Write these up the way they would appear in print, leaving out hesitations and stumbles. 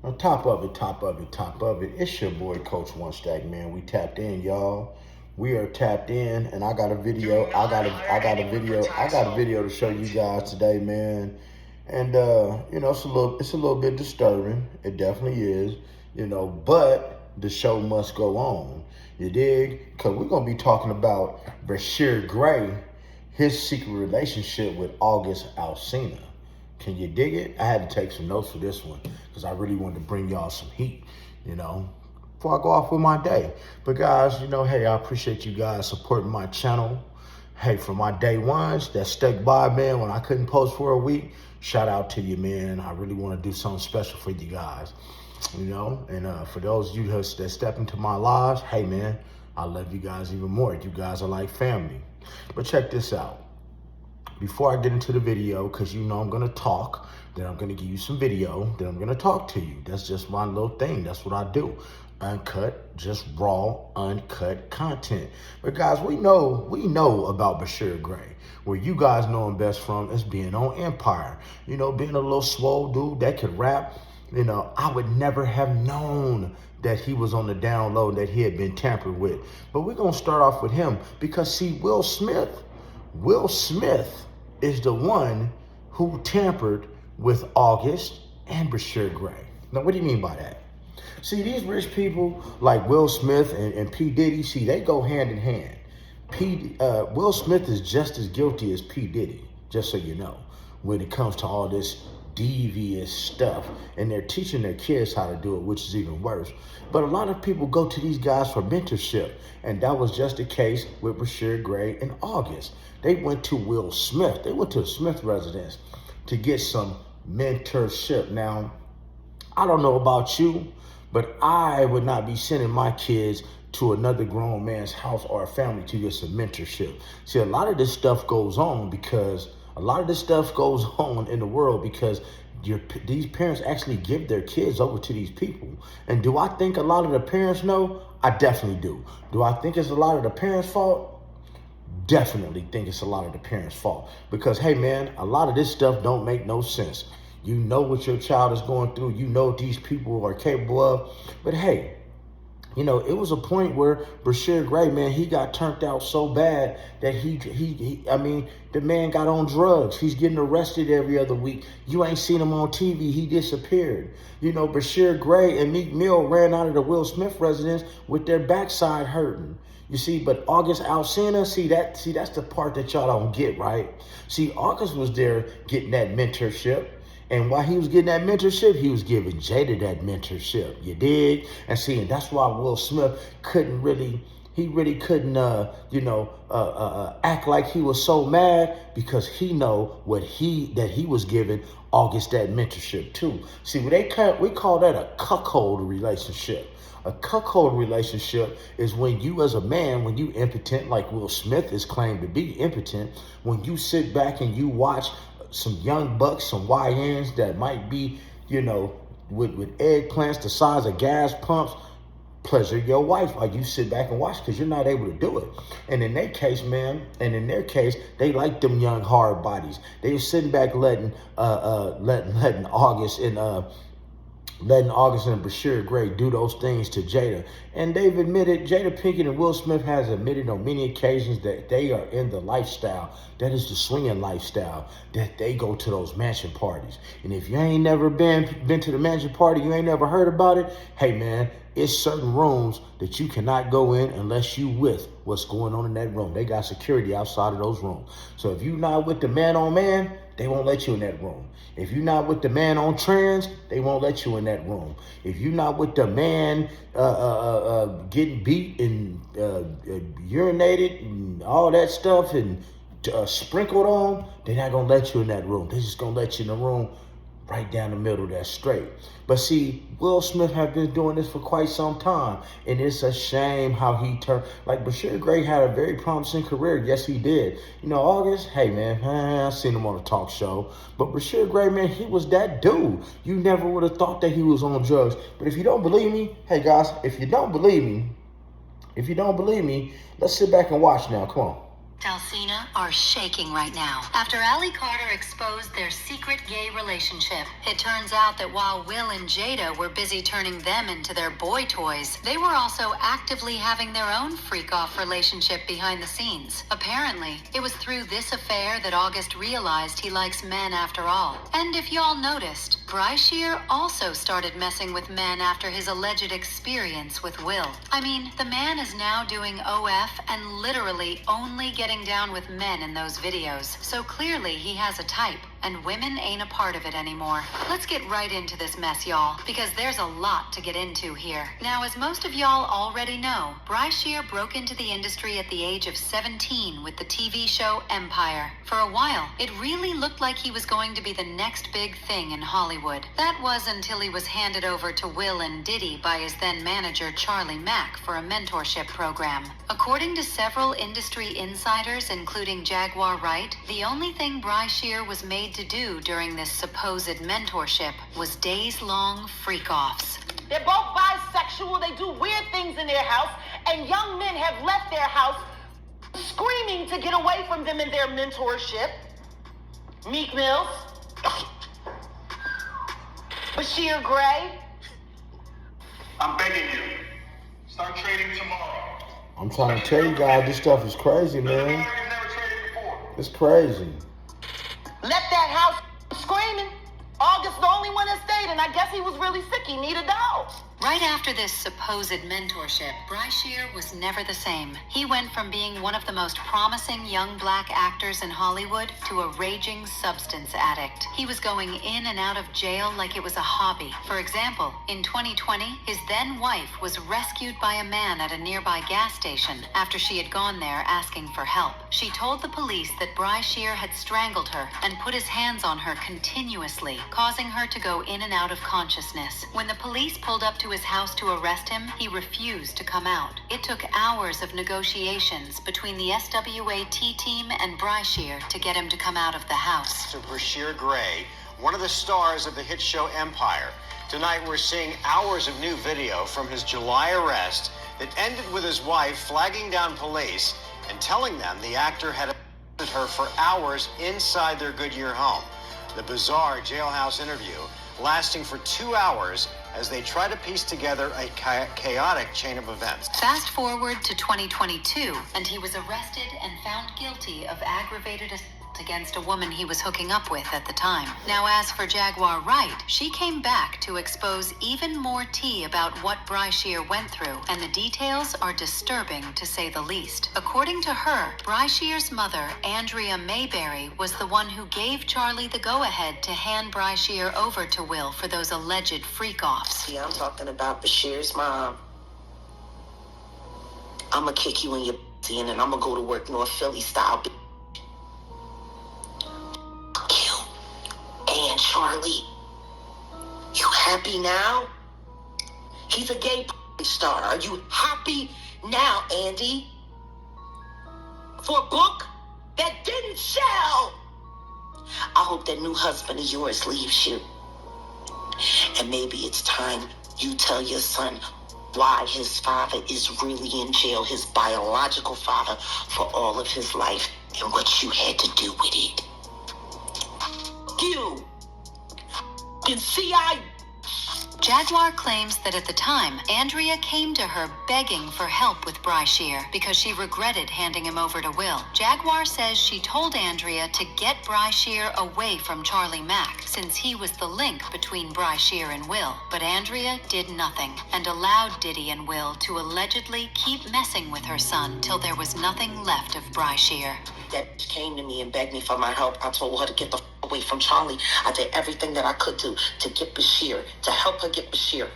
On top of it, top of it, top of it, it's your boy Coach One Stack, man. We tapped in, y'all. We are tapped in, and I got a video. I got a video to show you guys today, man. And it's a little bit disturbing. It definitely is, but the show must go on. You dig? Because we're gonna be talking about Bryshere Gray, his secret relationship with August Alsina. Can you dig it? I had to take some notes for this one because I really wanted to bring y'all some heat, before I go off with my day. But guys, hey, I appreciate you guys supporting my channel. Hey, for my day ones that stuck by, man, when I couldn't post for a week, shout out to you, man. I really want to do something special for you guys, and for those of you that step into my lives, hey, man, I love you guys even more. You guys are like family. But check this out. Before I get into the video, because I'm going to talk, then I'm going to give you some video, then I'm going to talk to you. That's just my little thing. That's what I do. Uncut, just raw, uncut content. But guys, we know about Bryshere Gray. Where you guys know him best from is being on Empire. Being a little swole dude that could rap. I would never have known that he was on the down low, that he had been tampered with. But we're going to start off with him because, see, Will Smith is the one who tampered with August and Bryshere Gray. Now, what do you mean by that? See, these rich people like Will Smith and P. Diddy, see, they go hand in hand. Will Smith is just as guilty as P. Diddy, just so you know, when it comes to all this devious stuff. And they're teaching their kids how to do it, which is even worse. But a lot of people go to these guys for mentorship. And that was just the case with Bryshere Gray and August. They went to Will Smith. They went to the Smith residence to get some mentorship. Now, I don't know about you, but I would not be sending my kids to another grown man's house or a family to get some mentorship. See, a lot of this stuff goes on in the world because these parents actually give their kids over to these people. And do I think a lot of the parents know? I definitely do. Do I think it's a lot of the parents' fault? Definitely think it's a lot of the parents' fault. Because, hey, man, a lot of this stuff don't make no sense. You know what your child is going through. You know what these people are capable of. But, hey, it was a point where Bryshere Gray, man, he got turned out so bad that the man got on drugs. He's getting arrested every other week. You ain't seen him on TV. He disappeared. Bryshere Gray and Meek Mill ran out of the Will Smith residence with their backside hurting. You see, but August Alsina, that's the part that y'all don't get, right? See, August was there getting that mentorship. And while he was getting that mentorship, he was giving Jada that mentorship. You dig? And see, and that's why Will Smith couldn't act like he was so mad, because he know that he was giving August that mentorship too. See, we call that a cuckold relationship. A cuckold relationship is when you as a man, when you impotent, like Will Smith is claimed to be impotent, when you sit back and you watch some young bucks, some YNs that might be, with eggplants the size of gas pumps, pleasure your wife while you sit back and watch, because you're not able to do it. And in their case, they like them young hard bodies. They were sitting back letting August and Bryshere Gray do those things to Jada. And they've admitted, Jada Pinkett and Will Smith has admitted on many occasions that they are in the lifestyle, that is the swinging lifestyle, that they go to those mansion parties. And if you ain't never been to the mansion party, you ain't never heard about it, hey man, it's certain rooms that you cannot go in unless you with what's going on in that room. They got security outside of those rooms. So if you're not with the man on man, they won't let you in that room. If you're not with the man on trans, they won't let you in that room. If you're not with the man getting beat and urinated and all that stuff and sprinkled on, they're not going to let you in that room. They're just going to let you in the room right down the middle, that's straight. But see, Will Smith have been doing this for quite some time, and it's a shame how he turned. Like, Bryshere Gray had a very promising career. Yes, he did. August, hey man, I seen him on a talk show, but Bryshere Gray, man, he was that dude. You never would have thought that he was on drugs. But if you don't believe me, hey guys, if you don't believe me, let's sit back and watch now. Come on. Alsina are shaking right now after Ali Carter exposed their secret gay relationship. It turns out that while Will and Jada were busy turning them into their boy toys, they were also actively having their own freak-off relationship behind the scenes. Apparently, it was through this affair that August realized he likes men after all. And if y'all noticed, Bryshere also started messing with men after his alleged experience with Will. I mean, the man is now doing OF and literally only getting down with men in those videos. So clearly he has a type, and women ain't a part of it anymore. Let's get right into this mess, y'all, because there's a lot to get into here. Now, as most of y'all already know, Bryshere broke into the industry at the age of 17 with the TV show Empire. For a while, it really looked like he was going to be the next big thing in Hollywood. That was until he was handed over to Will and Diddy by his then manager Charlie Mack for a mentorship program. According to several industry insiders, including Gra8ped, the only thing Bryshere was made to do during this supposed mentorship was days-long freak-offs. They're both bisexual, they do weird things in their house, and young men have left their house screaming to get away from them in their mentorship. Meek Mill, Bryshere Gray. I'm begging you, start trading tomorrow. I'm trying to tell you guys, this stuff is crazy, man. You've never traded before. It's crazy. Left that house screaming. August the only one that stayed, and I guess he was really sick. He needed the house. Right after this supposed mentorship, Bryshere was never the same. He went from being one of the most promising young black actors in Hollywood to a raging substance addict. He was going in and out of jail like it was a hobby. For example, in 2020, his then wife was rescued by a man at a nearby gas station after she had gone there asking for help. She told the police that Bryshere had strangled her and put his hands on her continuously, causing her to go in and out of consciousness. When the police pulled up to his house to arrest him, he refused to come out. It took hours of negotiations between the SWAT team and Bryshere to get him to come out of the house. To Bryshere Gray, one of the stars of the hit show Empire. Tonight we're seeing hours of new video from his July arrest that ended with his wife flagging down police and telling them the actor had abused her for hours inside their Goodyear home. The bizarre jailhouse interview lasting for 2 hours as they try to piece together a chaotic chain of events. Fast forward to 2022, and he was arrested and found guilty of aggravated assault against a woman he was hooking up with at the time. Now, as for Gra8ped, she came back to expose even more tea about what Bryshere went through, and the details are disturbing to say the least. According to her, Bryshere's mother, Andrea Mayberry, was the one who gave Charlie the go-ahead to hand Bryshere over to Will for those alleged freak-offs. Yeah, I'm talking about Bashire's mom. I'ma kick you in your and then I'ma go to work North Philly style. And Charlie, you happy now? He's a gay star. Are you happy now, Andy? For a book that didn't sell? I hope that new husband of yours leaves you. And maybe it's time you tell your son why his father is really in jail, his biological father, for all of his life and what you had to do with it. You can see Jaguar claims that at the time, Andrea came to her begging for help with Bryshere because she regretted handing him over to Will. Jaguar says she told Andrea to get Bryshere away from Charlie Mack since he was the link between Bryshere and Will. But Andrea did nothing and allowed Diddy and Will to allegedly keep messing with her son till there was nothing left of Bryshere. That came to me and begged me for my help. I told her to get the away from Charlie. I did everything that I could do to get Bryshere, to help her get Bryshere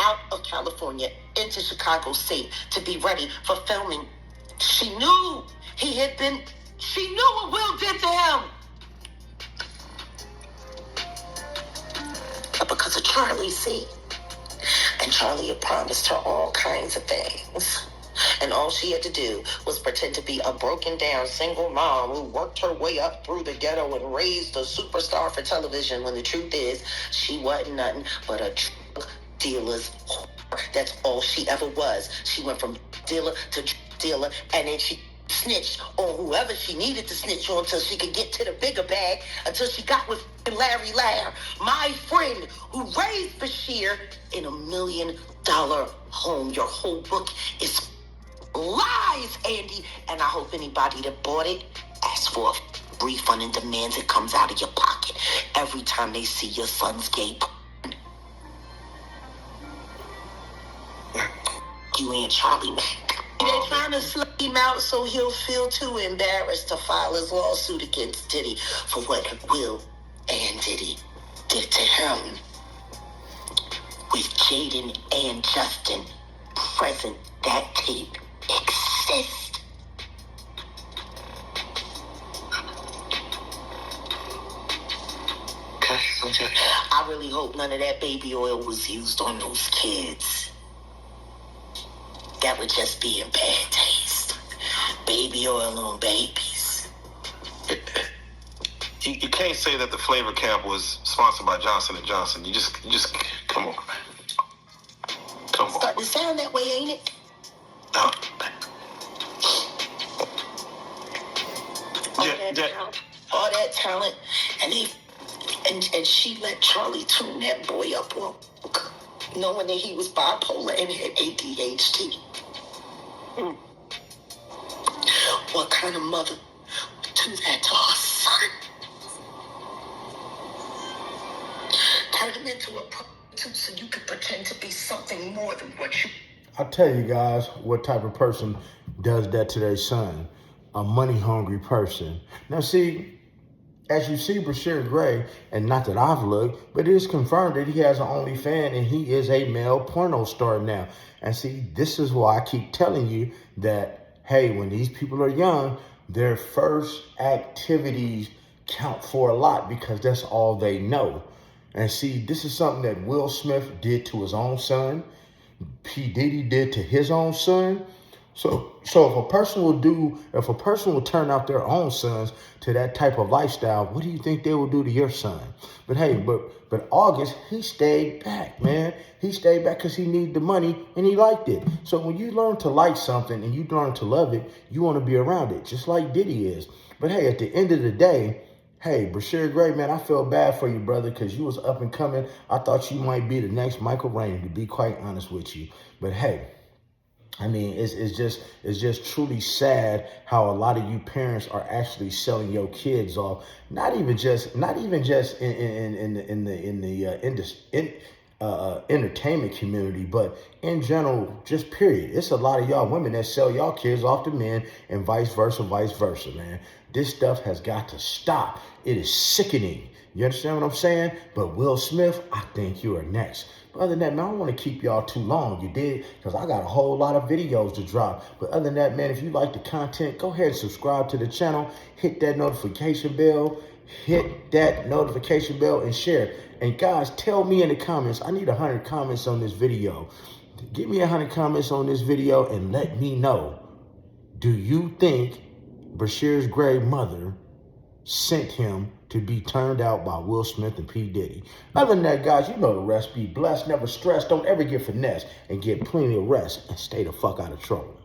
out of California into Chicago State to be ready for filming. She knew she knew what Will did to him. But because of Charlie, see? And Charlie had promised her all kinds of things. And all she had to do was pretend to be a broken down single mom who worked her way up through the ghetto and raised a superstar for television, when the truth is she wasn't nothing but a drug dealer's whore. That's all she ever was. She went from dealer to dealer, and then she snitch on whoever she needed to snitch on until she could get to the bigger bag, until she got with Larry Lair, my friend who raised Bryshere in $1 million home. Your whole book is lies, Andy, and I hope anybody that bought it asks for a refund and demands it comes out of your pocket every time they see your son's gay. You and Charlie Mack. They're trying to slip him out so he'll feel too embarrassed to file his lawsuit against Diddy for what Will and Diddy did to him. With Jaden and Justin present, that tape exists. I really hope none of that baby oil was used on those kids. That would just be in bad taste. Baby oil on babies. You can't say that the flavor cap was sponsored by Johnson & Johnson. You just come on, man. Come on. Starting to sound that way, ain't it? No. All that talent, and she let Charlie tune that boy up on, knowing that he was bipolar and had ADHD. What kind of mother would do that to her son? Turn him into a prostitute so you can pretend to be something more than what you... I'll tell you guys what type of person does that to their son. A money-hungry person. Now, see, as you see Bryshere Gray, and not that I've looked, but it is confirmed that he has an OnlyFans and he is a male porno star now. And see, this is why I keep telling you that, hey, when these people are young, their first activities count for a lot because that's all they know. And see, this is something that Will Smith did to his own son. P. Diddy did to his own son. So if a person will turn out their own sons to that type of lifestyle, what do you think they will do to your son? But hey, but August, he stayed back, man. He stayed back because he needed the money and he liked it. So when you learn to like something and you learn to love it, you want to be around it, just like Diddy is. But hey, at the end of the day, hey, Bryshere Gray, man, I feel bad for you, brother, because you was up and coming. I thought you might be the next Michael Rain, to be quite honest with you. But hey, I mean, it's just truly sad how a lot of you parents are actually selling your kids off. Not even just in the entertainment community, but in general, just period. It's a lot of y'all women that sell y'all kids off to men and vice versa, man. This stuff has got to stop. It is sickening. You understand what I'm saying? But Will Smith, I think you are next. But other than that, man, I don't want to keep y'all too long. You did? Because I got a whole lot of videos to drop. But other than that, man, if you like the content, go ahead and subscribe to the channel. Hit that notification bell. And share. And guys, tell me in the comments. I need 100 comments on this video. Give me 100 comments on this video and let me know. Do you think Bryshere Gray's mother sent him to be turned out by Will Smith and P. Diddy? Other than that, guys, you know the rest. Be blessed, never stress, don't ever get finessed, and get plenty of rest and stay the fuck out of trouble.